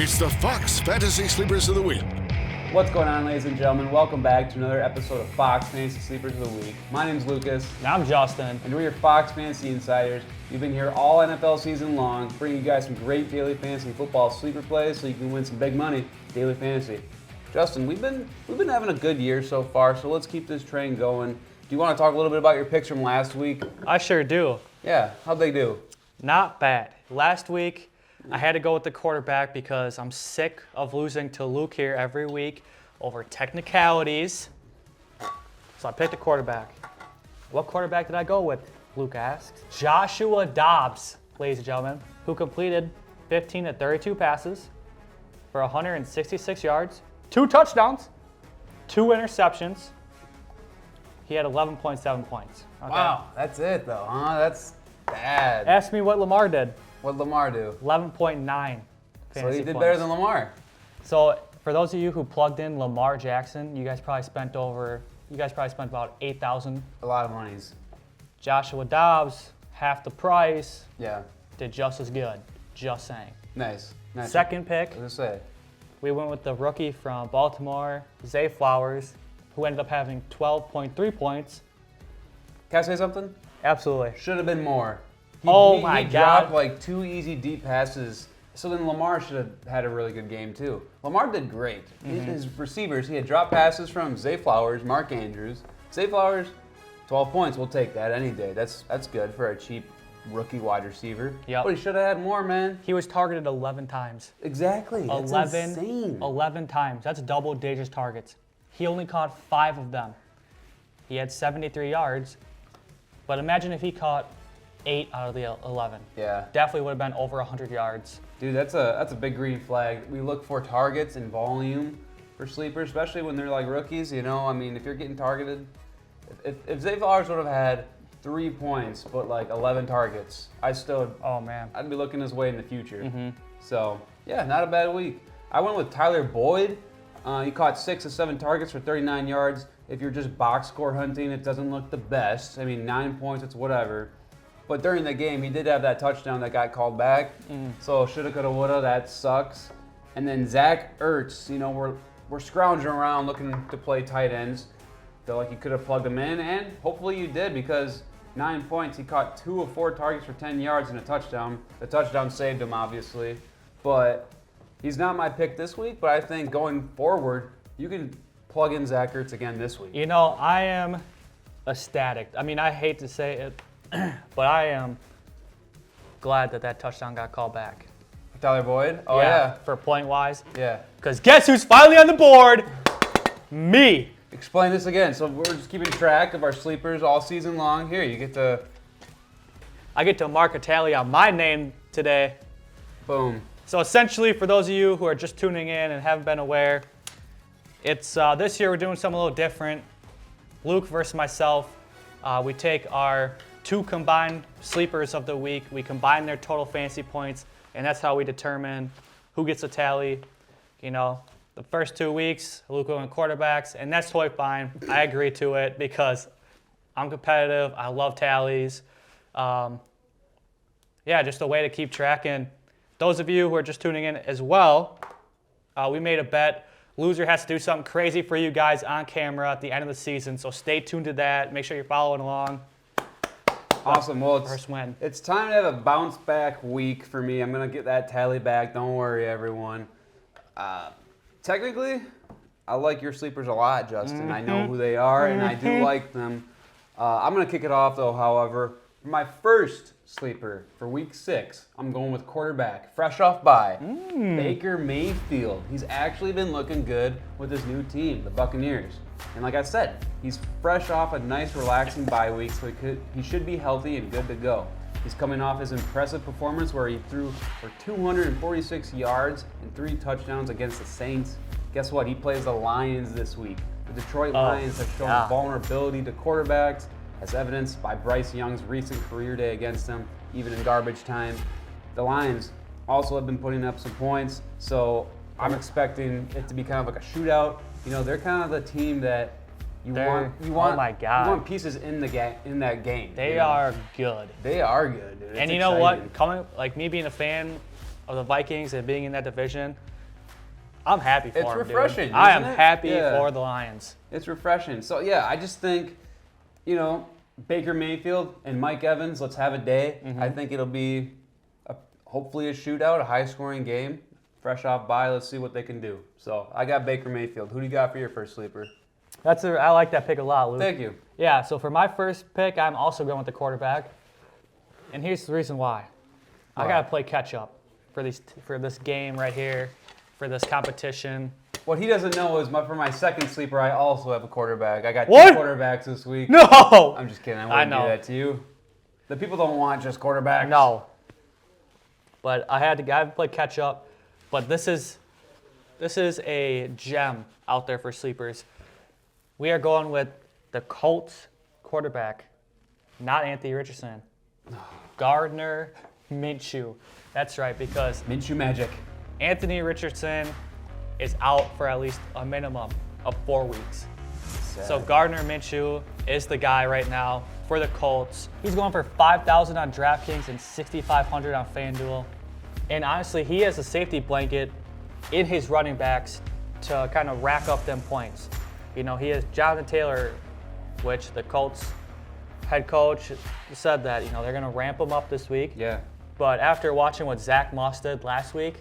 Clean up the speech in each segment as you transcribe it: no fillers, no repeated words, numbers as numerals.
It's the Fox Fantasy Sleepers of the Week. What's going on, ladies and gentlemen? Welcome back to another episode of Fox Fantasy Sleepers of the Week. My name's Lucas. And I'm Justin. And we're your Fox Fantasy Insiders. We've been here all NFL season long, bringing you guys some great daily fantasy football sleeper plays so you can win some big money daily fantasy. Justin, we've been having a good year so far, so let's keep this train going. Do you want to talk a little bit about your picks from last week? I sure do. Yeah, how'd they do? Not bad. Last week, I had to go with the quarterback because I'm sick of losing to Luke here every week over technicalities. So I picked a quarterback. What quarterback did I go with? Luke asked. Joshua Dobbs, ladies and gentlemen, who completed 15 to 32 passes for 166 yards, 2 touchdowns, 2 interceptions. He had 11.7 points. Okay? Wow, that's it though, huh? That's bad. Ask me what Lamar did. What'd Lamar do? 11.9 So he did better than Lamar. So for those of you who plugged in Lamar Jackson, you guys probably spent about $8,000. A lot of monies. Joshua Dobbs, half the price, Yeah, did just as good. Just saying. nice. Second pick, What was I say? we went with the rookie from Baltimore, Zay Flowers, who ended up having 12.3 points. Can I say something? Absolutely. Should have been more. He My dropped God. like 2 easy deep passes. So then Lamar should have had a really good game too. Lamar did great. His receivers, he had drop passes from Zay Flowers, Mark Andrews. Zay Flowers, 12 points. We'll take that any day. That's good for a cheap rookie wide receiver. Yep. But he should have had more, man. He was targeted 11 times. Exactly. That's insane. 11 times. That's double digits targets. He only caught 5 of them. He had 73 yards, but imagine if he caught 8 out of the 11. Yeah. Definitely would have been over 100 yards. Dude, that's a big green flag. We look for targets and volume for sleepers, especially when they're like rookies. You know, I mean, if you're getting targeted, if Zay Flowers would have had 3 points but like 11 targets, Oh man. I'd be looking his way in the future. So yeah, not a bad week. I went with Tyler Boyd. He caught 6 of 7 targets for 39 yards. If you're just box score hunting, it doesn't look the best. I mean, 9 points, it's whatever. But during the game, he did have that touchdown that got called back. So shoulda, coulda, woulda. That sucks. And then Zach Ertz, you know, we're scrounging around looking to play tight ends. Feel like you could have plugged him in, and hopefully you did because 9 points. He caught 2 of 4 targets for 10 yards and a touchdown. The touchdown saved him, obviously. But he's not my pick this week. But I think going forward, you can plug in Zach Ertz again this week. You know, I am ecstatic. I mean, I hate to say it, but I am glad that touchdown got called back. Tyler Boyd? Oh, yeah. For point wise. Yeah. Because guess who's finally on the board? Me. Explain this again. So we're just keeping track of our sleepers all season long. Here, you get to I get to mark a tally on my name today. boom. So essentially, for those of you who are just tuning in and haven't been aware, it's this year we're doing something a little different. Luke versus myself. We take our 2 combined sleepers of the week. We combine their total fantasy points, and that's how we determine who gets a tally. You know, the first 2 weeks, Luke went quarterbacks, and that's totally fine. I agree to it because I'm competitive. I love tallies. Yeah, just a way to keep track. And those of you who are just tuning in as well, we made a bet. Loser has to do something crazy for you guys on camera at the end of the season, so stay tuned to that. Make sure you're following along. Awesome. Well, First win. it's time to have a bounce back week for me. I'm going to get that tally back. Don't worry, everyone. Technically, I like your sleepers a lot, Justin. I know who they are, and I do like them. I'm going to kick it off, though, however. For my first sleeper for week 6, I'm going with quarterback, fresh off bye, Baker Mayfield. He's actually been looking good with his new team, the Buccaneers. And like I said, he's fresh off a nice, relaxing bye week, so he should be healthy and good to go. He's coming off his impressive performance where he threw for 246 yards and 3 touchdowns against the Saints. Guess what? He plays the Lions this week. The Detroit Lions have shown vulnerability to quarterbacks, as evidenced by Bryce Young's recent career day against them, even in garbage time. The Lions also have been putting up some points, so I'm expecting it to be kind of like a shootout. You know, they're kind of the team that you want. Oh my God. You want pieces in that game. They you know? are good. They are good, dude. And It's you know what? exciting. Coming like me being a fan of the Vikings and being in that division, I'm happy for It's them, refreshing, dude. I am isn't it? happy Yeah. for the Lions. It's refreshing. So, yeah, I just think, Baker Mayfield and Mike Evans, let's have a day. I think it'll be hopefully a shootout, a high-scoring game. Fresh off bye, let's see what they can do. So, I got Baker Mayfield. Who do you got for your first sleeper? I like that pick a lot, Luke. Thank you. Yeah, so for my first pick, I'm also going with the quarterback. And here's the reason why. I got to play catch-up for this game right here, for this competition. What he doesn't know is for my second sleeper, I also have a quarterback. I got What? 2 quarterbacks this week. No! I'm just kidding. I wouldn't do know. that to you. The people don't want just quarterbacks. No. But I had to play catch-up. But this is a gem out there for sleepers. We are going with the Colts quarterback, not Anthony Richardson. Gardner Minshew. That's right, because Minshew Magic. Anthony Richardson is out for at least a minimum of 4 weeks. Sad. So Gardner Minshew is the guy right now for the Colts. He's going for $5,000 on DraftKings and $6,500 on FanDuel. And honestly, he has a safety blanket in his running backs to kind of rack up them points. He has Jonathan Taylor, which the Colts head coach said that, they're going to ramp him up this week. Yeah. But after watching what Zach Moss did last week,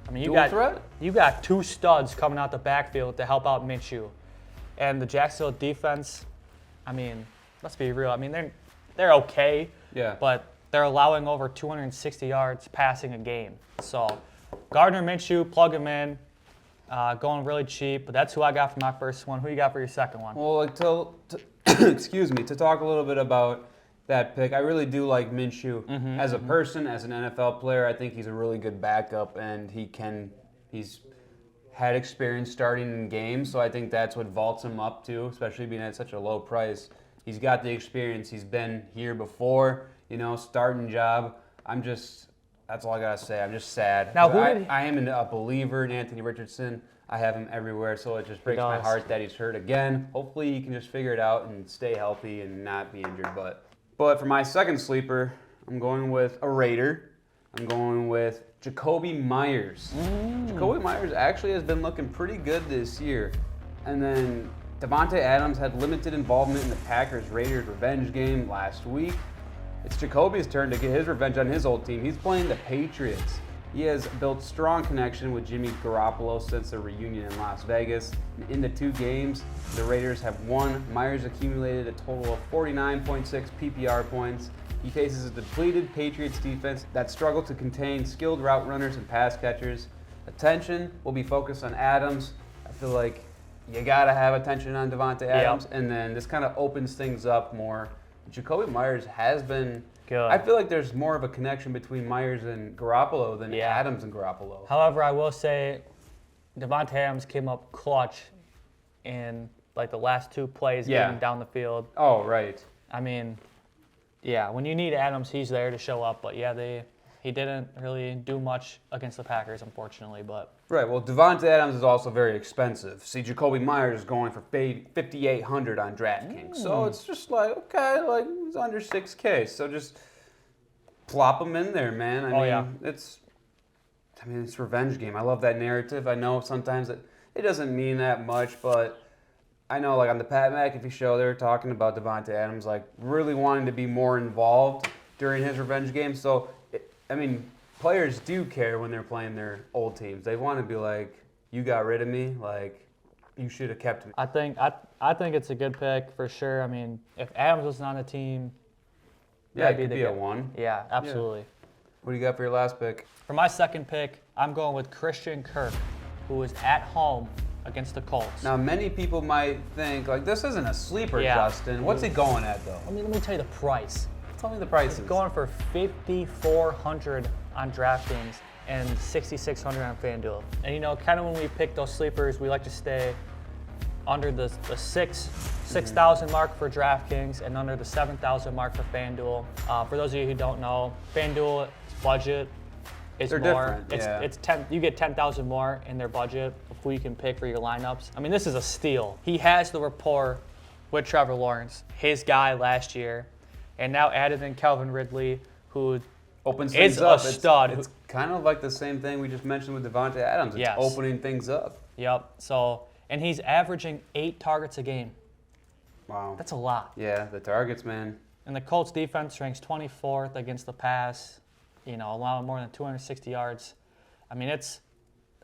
I mean, Dual threat? you got 2 studs coming out the backfield to help out Minshew. And the Jacksonville defense, I mean, let's be real. I mean, they're okay. Yeah. But they're allowing over 260 yards passing a game. So Gardner Minshew, plug him in, going really cheap. But that's who I got for my first one. Who you got for your second one? Well, excuse me, to talk a little bit about that pick, I really do like Minshew as a person, as an NFL player. I think he's a really good backup, and he's had experience starting in games, so I think that's what vaults him up too, especially being at such a low price. He's got the experience. He's been here before, starting job. That's all I gotta say. I'm just sad. Now, I am a believer in Anthony Richardson. I have him everywhere, so it just breaks my does. heart that he's hurt again. Hopefully he can just figure it out and stay healthy and not be injured. But for my second sleeper, I'm going with a Raider. I'm going with Jacoby Myers. Jacoby Myers actually has been looking pretty good this year. And then Devontae Adams had limited involvement in the Packers-Raiders revenge game last week. It's Jacoby's turn to get his revenge on his old team. He's playing the Patriots. He has built strong connection with Jimmy Garoppolo since the reunion in Las Vegas. In the 2 games the Raiders have won, Myers accumulated a total of 49.6 PPR points. He faces a depleted Patriots defense that struggle to contain skilled route runners and pass catchers. Attention will be focused on Adams. I feel like you gotta have attention on Devontae Adams, and then this kind of opens things up more. Jacoby Myers has been Good. I feel like there's more of a connection between Myers and Garoppolo than Yeah. Adams and Garoppolo. However, I will say Devontae Adams came up clutch in the last 2 plays getting down the field. Oh, right. I mean, yeah, when you need Adams, he's there to show up. But yeah, he didn't really do much against the Packers, unfortunately. But Right. Well, Devontae Adams is also very expensive. See, Jacoby Myers is going for $5,800 on DraftKings. So it's just he's under $6K. So just plop him in there, man. I mean, it's revenge game. I love that narrative. I know sometimes it doesn't mean that much, but I know on the Pat McAfee show, they were talking about Devontae Adams really wanting to be more involved during his revenge game. So, players do care when they're playing their old teams. They want to be like, you got rid of me, you should have kept me. I think it's a good pick for sure. I mean, if Adams wasn't on the team, Yeah, it that'd could be a 1. Yeah, absolutely. What do you got for your last pick? For my second pick, I'm going with Christian Kirk, who is at home against the Colts. Now, many people might think, this isn't a sleeper, Yeah. Justin. What's he going at, though? Let me tell you the price. Tell me the prices. Going for $5,400 on DraftKings and $6,600 on FanDuel. And kind of when we pick those sleepers, we like to stay under the 6,000 mark for DraftKings and under the 7,000 mark for FanDuel. For those of you who don't know, FanDuel's budget is They're more. different, It's 10. You get 10,000 more in their budget of who you can pick for your lineups. I mean, this is a steal. He has the rapport with Trevor Lawrence, his guy last year, and now added in Calvin Ridley, who Opens things is a up. stud. It's kind of like the same thing we just mentioned with Devontae Adams. It's Yes. opening things up. Yep. So, and he's averaging 8 targets a game. Wow. That's a lot. Yeah, the targets, man. And the Colts defense ranks 24th against the pass, allowing more than 260 yards.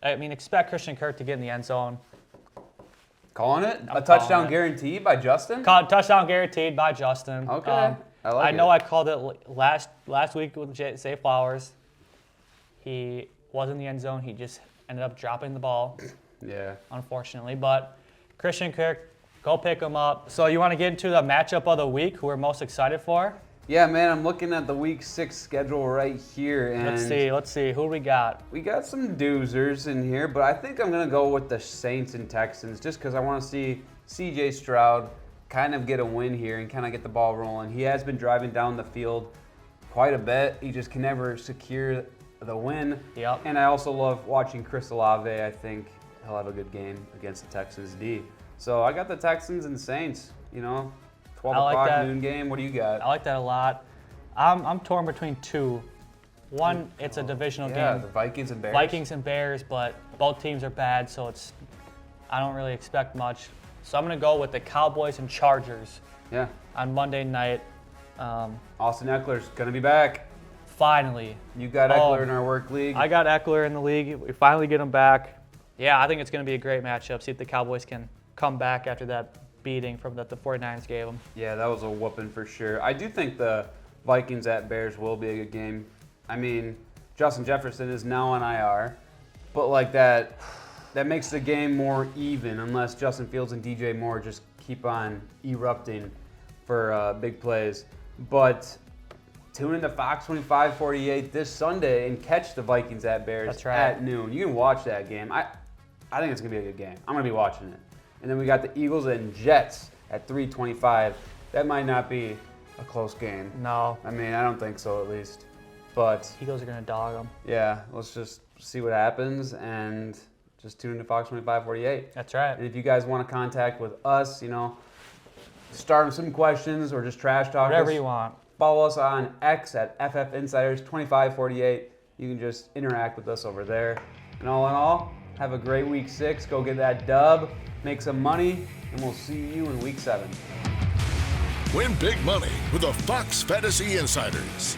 Expect Christian Kirk to get in the end zone. Calling it? I'm A touchdown calling it. guaranteed by Justin? Touchdown guaranteed by Justin. Okay. I know it. I called it last week with Zay Flowers. He was in the end zone. He just ended up dropping the ball, Yeah. unfortunately. But Christian Kirk, go pick him up. So you want to get into the matchup of the week, who we're most excited for? Yeah, man, I'm looking at the Week 6 schedule right here, and Let's see. Who do we got? we got some doozers in here, but I think I'm going to go with the Saints and Texans just because I want to see C.J. Stroud kind of get a win here and kind of get the ball rolling. He has been driving down the field quite a bit. He just can never secure the win. Yep. And I also love watching Chris Olave. I think he'll have a good game against the Texans D. So I got the Texans and Saints, 12 I like o'clock that. noon game. What do you got? I like that a lot. I'm torn between two. One, it's a divisional Yeah, game. the Vikings and Bears. Vikings and Bears, but both teams are bad, so I don't really expect much. So I'm going to go with the Cowboys and Chargers Yeah. on Monday night. Austin Eckler's going to be back. Finally. You got Eckler in our work league. I got Eckler in the league. We finally get him back. Yeah, I think it's going to be a great matchup. See if the Cowboys can come back after that beating from that the 49ers gave them. Yeah, that was a whooping for sure. I do think the Vikings at Bears will be a good game. I mean, Justin Jefferson is now on IR, but like that makes the game more even unless Justin Fields and DJ Moore just keep on erupting for big plays. But tune into Fox 2548 this Sunday and catch the Vikings at Bears That's right. at noon. You can watch that game. I think it's going to be a good game. I'm going to be watching it. And then we got the Eagles and Jets at 3:25. That might not be a close game. No, I mean, I don't think so at least. But Eagles are going to dog them. yeah, let's just see what happens and just tune into Fox 2548. That's right. And if you guys want to contact with us, start some questions or just trash talk Whatever us, you want. follow us on X at FF Insiders 2548. You can just interact with us over there. And all in all, have a great week 6. Go get that dub, make some money, and we'll see you in week 7. Win big money with the Fox Fantasy Insiders.